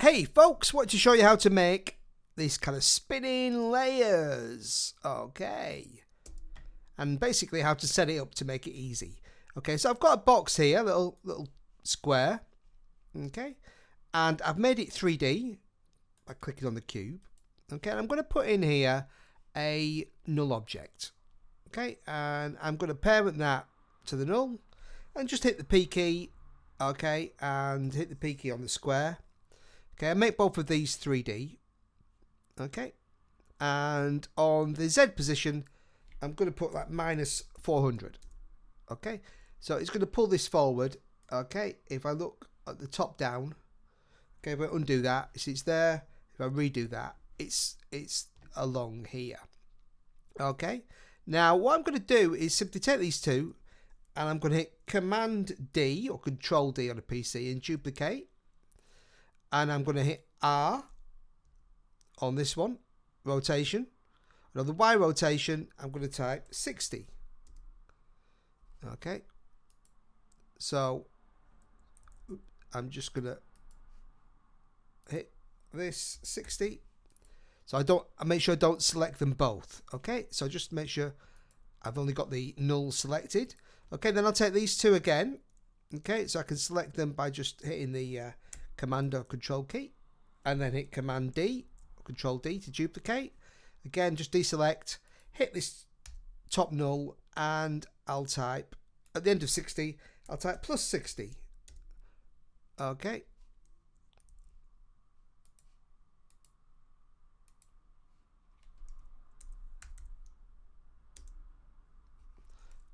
Hey folks, want to show you how to make these kind of spinning layers. Okay. And basically how to set it up to make it easy. Okay, so I've got a box here, little square. Okay. And I've made it 3D by clicking on the cube. Okay, and I'm going to put in here a null object. Okay, and I'm going to parent that to the null and just hit the P key. Okay, and hit the P key on the square. Okay, I make both of these 3D. Okay, and on the Z position, I'm going to put like minus 400. Okay, so it's going to pull this forward. Okay, if I look at the top down, okay, if I undo that, it's there. If I redo that, it's along here. Okay, now what I'm going to do is simply take these two, and I'm going to hit Command D or Control D on a PC and duplicate. And I'm going to hit R on this one, rotation. And on the Y rotation, I'm going to type 60. Okay. So I'm just going to hit this 60. So I make sure I don't select them both. Okay. So just make sure I've only got the null selected. Okay. Then I'll take these two again. Okay. So I can select them by just hitting the Command or Control key, and then hit Command D or Control D to duplicate. Again, just deselect, hit this top null, and I'll type at the end of 60, I'll type plus 60. Okay.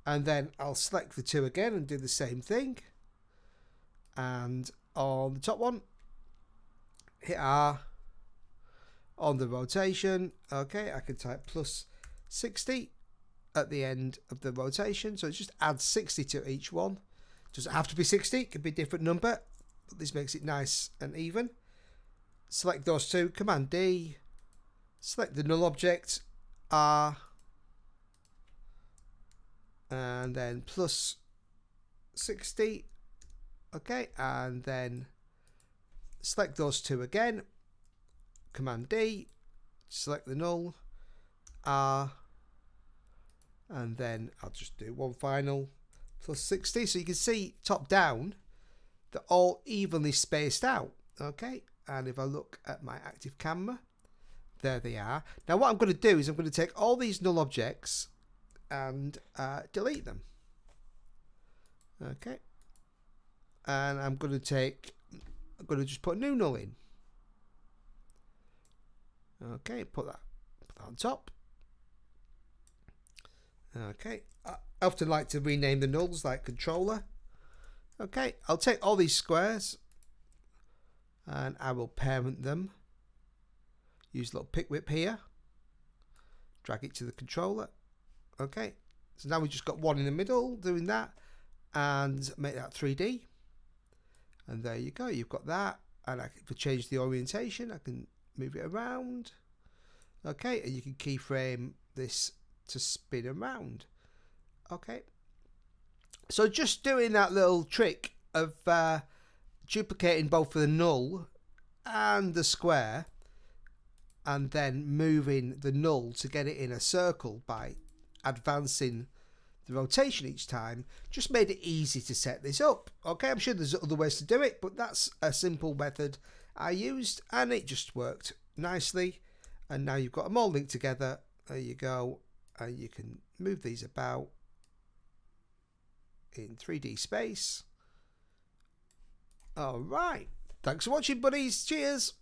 And then I'll select the two again and do the same thing. And on the top one, hit R. On the rotation, okay, I can type plus 60 at the end of the rotation. So it just adds 60 to each one. Doesn't have to be 60, it could be a different number, but this makes it nice and even. Select those two, Command D, select the null object, R, and then plus 60. Okay, and then select those two again. Command D, select the null, R, and then I'll just do one final plus 60. So you can see top down, they're all evenly spaced out. Okay, and if I look at my active camera, there they are. Now what I'm going to do is I'm going to take all these null objects and delete them. Okay. And I'm going to just put a new null in. Okay, put that on top. Okay, I often like to rename the nulls like controller. Okay, I'll take all these squares and I will parent them. Use a little pick whip here. Drag it to the controller. Okay, so now we've just got one in the middle doing that, and make that 3D. And there you go, you've got that. And I can change the orientation, I can move it around. Okay, and you can keyframe this to spin around. Okay, so just doing that little trick of duplicating both the null and the square, and then moving the null to get it in a circle by advancing the rotation each time, just made it easy to set this up. Okay, I'm sure there's other ways to do it, but that's a simple method I used and it just worked nicely. And now you've got them all linked together. There you go, and you can move these about in 3D space. All right, thanks for watching, buddies. Cheers.